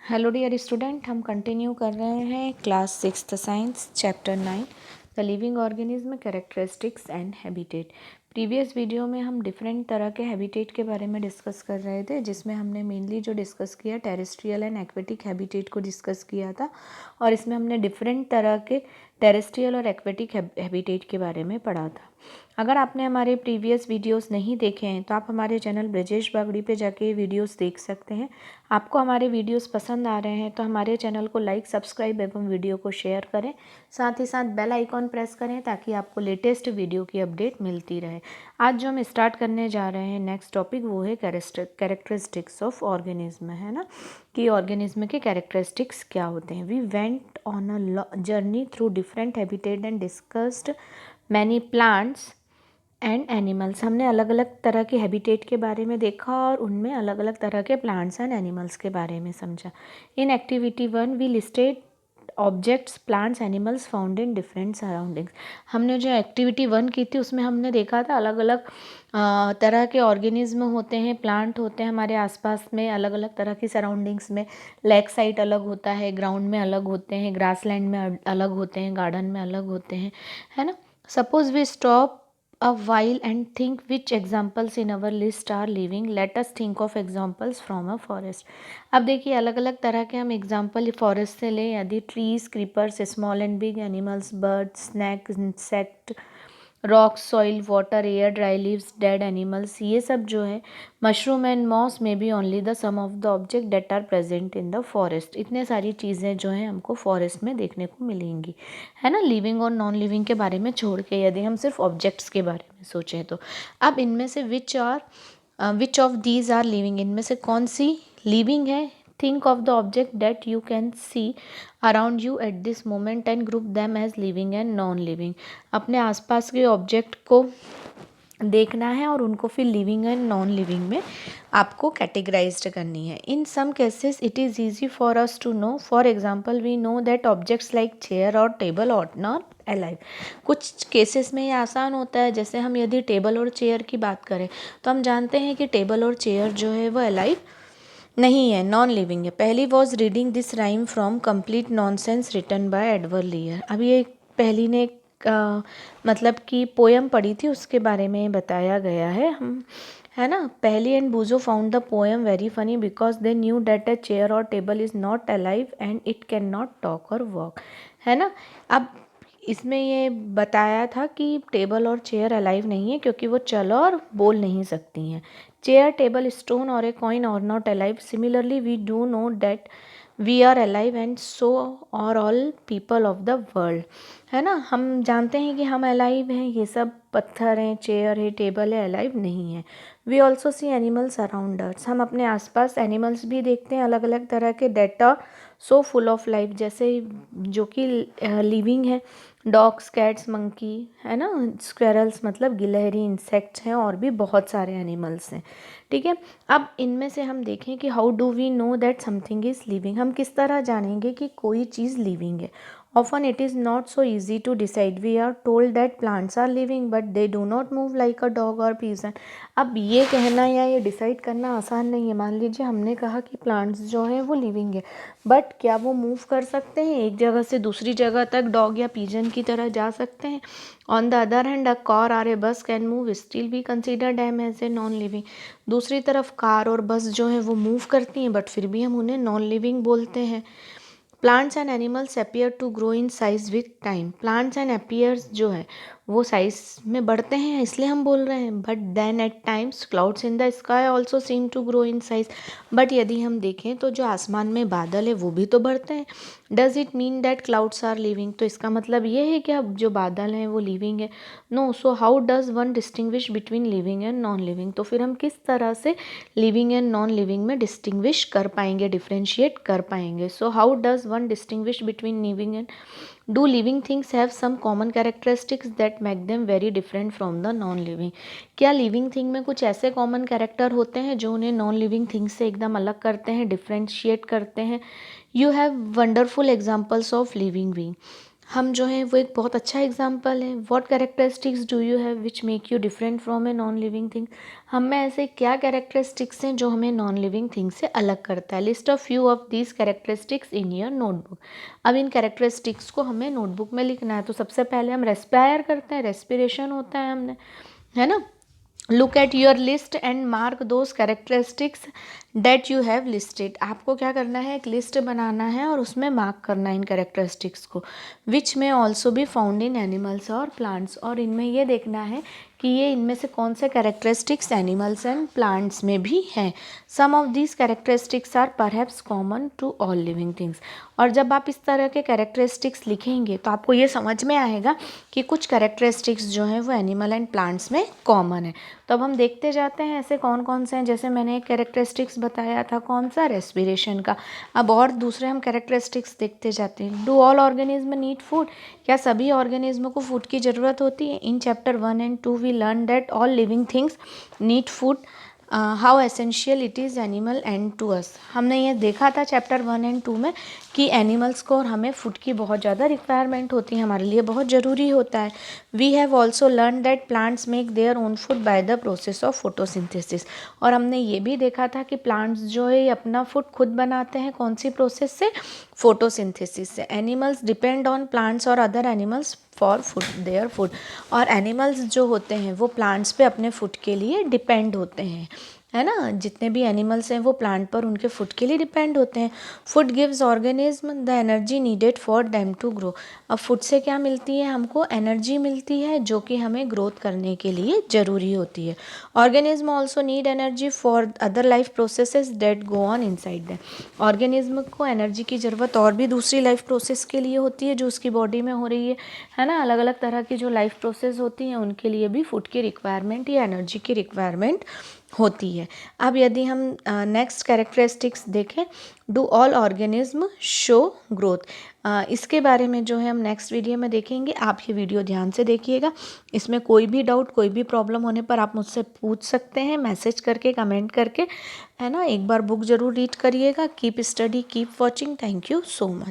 Hello dear student, हम continue कर रहे हैं class 6th science chapter 9 the living organism characteristics and habitat. Previous video में हम डिफरेंट तरह के हैबिटेट के बारे में डिस्कस कर रहे थे, जिसमें हमने मेनली जो डिस्कस किया टेरेस्ट्रियल एंड एक्वेटिक हैबिटेट को डिस्कस किया था। और इसमें हमने डिफरेंट तरह के टेरेस्ट्रियल और एक्वेटिक हैबिटेट के बारे में पढ़ा था। अगर आपने हमारे प्रीवियस वीडियोस नहीं देखे हैं तो आप हमारे चैनल ब्रजेश बागड़ी पे जाके वीडियोस देख सकते हैं। आपको हमारे वीडियोस पसंद आ रहे हैं तो हमारे चैनल को लाइक, सब्सक्राइब एवं वीडियो को शेयर करें। साथ ही साथ बेल आइकॉन प्रेस करें ताकि आपको लेटेस्ट वीडियो की अपडेट मिलती रहे। आज जो हम स्टार्ट करने जा रहे हैं नेक्स्ट टॉपिक वो है कैरेक्टरिस्टिक्स ऑफ ऑर्गेनिज्म, है ना, कि ऑर्गेनिज्म के कैरेक्टरिस्टिक्स क्या होते हैं। We went on a journey through different habitat and discussed many plants and animals. हमने अलग अलग तरह के हैबिटेट के बारे में देखा और उनमें अलग अलग तरह के प्लांट्स एंड एनिमल्स के बारे में समझा। In activity 1 we listed objects, plants, animals found in different surroundings. हमने जो एक्टिविटी 1 की थी उसमें हमने देखा था अलग अलग तरह के ऑर्गेनिज्म होते हैं, प्लांट होते हैं हमारे आसपास में, अलग अलग तरह की सराउंडिंग्स में। लेक साइड अलग होता है, ग्राउंड में अलग होते हैं, ग्रासलैंड में अलग होते हैं, गार्डन में अलग होते हैं, है ना। Suppose we stop a while and think which examples in our list are living. Let us think of examples from a forest. अब देखिए अलग अलग तरह के हम एग्जाम्पल फॉरेस्ट से लें, यदि trees, creepers, small and big animals, birds, snake, insect, rocks, soil, water, air, dry leaves, dead animals, ये सब जो है, mushroom and moss may be only the some of the object that are present in the forest. इतने सारी चीज़ें जो हैं हमको फॉरेस्ट में देखने को मिलेंगी, है ना, लिविंग और नॉन लिविंग के बारे में छोड़ के, यदि हम सिर्फ ऑब्जेक्ट्स के बारे में सोचें तो। अब इनमें से which of these are living, इनमें से कौन सी लिविंग है। Think of the object that you can see around you at this moment and group them as living and non living. अपने आसपास के ऑब्जेक्ट को देखना है और उनको फिर लिविंग एंड नॉन लिविंग में आपको कैटेगराइज्ड करनी है। In some cases it is easy for us to know. For example we know that objects like chair और टेबल आर नॉट अलाइव। कुछ केसेस में ये आसान होता है, जैसे हम यदि टेबल और चेयर की बात करें तो हम जानते हैं कि टेबल और चेयर जो है वो अलाइव नहीं है, नॉन लिविंग है। Paheli was reading this rhyme from complete nonsense written by Edward Lear. अभी एक पहली ने मतलब कि पोयम पढ़ी थी, उसके बारे में बताया गया है, हम, है ना। Paheli and Boojho found the poem very funny because they knew that a chair और table is not alive and it can not talk और वॉक, है ना। अब इसमें ये बताया था कि टेबल और चेयर अलाइव नहीं है क्योंकि वो चल और बोल नहीं सकती हैं। चेयर, टेबल, स्टोन और a coin are not alive. Similarly we do know that we are alive and so are all people of the world, है ना। हम जानते हैं कि हम अलाइव हैं, ये सब पत्थर हैं, चेयर है, टेबल है, अलाइव नहीं है। We also see animals around us. हम अपने आसपास एनिमल्स भी देखते हैं अलग अलग तरह के, that are so full of life, जैसे जो कि लिविंग है। डॉग्स, कैट्स, मंकी, है ना, स्क्वेरल्स मतलब गिलहरी, इंसेक्ट्स हैं और भी बहुत सारे एनिमल्स हैं, ठीक है। अब इनमें से हम देखें कि how do we know that something is living. हम किस तरह जानेंगे कि कोई चीज़ लिविंग है। Often it is not so easy to decide. We are told that plants are living but they do not move like a dog or pigeon. अब ये कहना या ये डिसाइड करना आसान नहीं है। मान लीजिए हमने कहा कि प्लांट्स जो हैं वो लिविंग है, बट क्या वो मूव कर सकते हैं, एक जगह से दूसरी जगह तक डॉग या पिजन की तरह जा सकते हैं। On the other hand a car और a bus can move, still we consider them as a non living. दूसरी तरफ कार और बस जो है वो मूव करती हैं बट फिर भी हम उन्हें नॉन लिविंग बोलते हैं। Plants and animals appear to grow in size with time. Plants and appears जो है वो साइज में बढ़ते हैं इसलिए हम बोल रहे हैं। But then at times clouds in the sky also seem to grow in size. But यदि हम देखें तो जो आसमान में बादल है वो भी तो बढ़ते हैं। Does it mean that clouds are living, तो इसका मतलब ये है कि अब जो बादल हैं वो लिविंग है। No, so how does one distinguish between living and non living. तो फिर हम किस तरह से लिविंग एंड नॉन लिविंग में डिस्टिंग्विश कर पाएंगे, डिफ्रेंशिएट कर पाएंगे। So how does one distinguish between living and, do living things have some common characteristics that make them very different from the non living. क्या लिविंग थिंग में कुछ ऐसे common character होते हैं जो उन्हें नॉन लिविंग थिंग्स से एकदम अलग करते हैं, डिफ्रेंशिएट करते हैं। You have wonderful examples of living being. हम जो है वो एक बहुत अच्छा एग्जाम्पल है। What characteristics do you have which make you different from A non living thing. हम में ऐसे क्या कैरेक्टरिस्टिक्स हैं जो हमें नॉन लिविंग थिंग से अलग करता है। List of few of these characteristics in your notebook. अब इन कैरेक्टरिस्टिक्स को हमें नोटबुक में लिखना है। तो सबसे पहले हम रेस्पायर करते हैं, रेस्पिरेशन होता है हमने, है ना। Look at your list and mark those characteristics that you have listed. आपको क्या करना है, एक लिस्ट बनाना है और उसमें मार्क करना है इन कैरेक्टरिस्टिक्स को। विच में ऑल्सो भी फाउंड इन एनिमल्स और प्लांट्स। और इनमें ये देखना है कि ये इनमें से कौन से कैरेक्टरिस्टिक्स एनिमल्स एंड प्लांट्स में भी हैं। Some of these characteristics are perhaps common to all living things. और जब आप इस तरह के कैरेक्टरिस्टिक्स लिखेंगे तो आपको ये समझ में आएगा कि कुछ कैरेक्टरिस्टिक्स जो हैं वो एनिमल एंड प्लांट्स में कॉमन है। तो अब हम देखते जाते हैं ऐसे कौन कौन से हैं। जैसे मैंने एक कैरेक्टरिस्टिक्स बताया था, कौन सा, रेस्पिरेशन का। अब और दूसरे हम कैरेक्टरिस्टिक्स देखते जाते हैं। Do all organism need food. क्या सभी ऑर्गेनिज्म को फूड की ज़रूरत होती है। In chapter 1 and 2 we learn that all living things need food. How essential it is animal and to us. हमने ये देखा था चैप्टर 1 and 2 में कि एनिमल्स को और हमें फूड की बहुत ज़्यादा रिक्वायरमेंट होती है, हमारे लिए बहुत ज़रूरी होता है। We have also learn that plants make their own food by the process of photosynthesis. और हमने ये भी देखा था कि प्लांट्स जो है अपना फूड खुद बनाते हैं, कौन सी प्रोसेस से, फोटोसिंथेसिस से। एनिमल्स डिपेंड ऑन प्लांट्स और other animals for food their food. और एनिमल्स जो होते हैं वो प्लांट्स पे अपने फूड के लिए डिपेंड होते हैं, है ना। जितने भी एनिमल्स हैं वो प्लांट पर उनके फूड के लिए डिपेंड होते हैं। Food gives organism the energy needed for them to grow. अब फूड से क्या मिलती है, हमको एनर्जी मिलती है जो कि हमें ग्रोथ करने के लिए ज़रूरी होती है। Organism also need energy for other life processes that go on inside them. Organism को एनर्जी की ज़रूरत और भी दूसरी लाइफ प्रोसेस के लिए होती है जो उसकी बॉडी में हो रही है ना। अलग अलग तरह की जो लाइफ प्रोसेस होती हैं उनके लिए भी फूड की रिक्वायरमेंट या एनर्जी की रिक्वायरमेंट होती है। अब यदि हम नेक्स्ट कैरेक्टरिस्टिक्स देखें, do all organism show growth. इसके बारे में जो है हम नेक्स्ट वीडियो में देखेंगे। आप ये वीडियो ध्यान से देखिएगा। इसमें कोई भी डाउट, कोई भी प्रॉब्लम होने पर आप मुझसे पूछ सकते हैं, मैसेज करके, कमेंट करके, है ना। एक बार बुक ज़रूर रीड करिएगा। Keep study, keep watching. Thank you so much.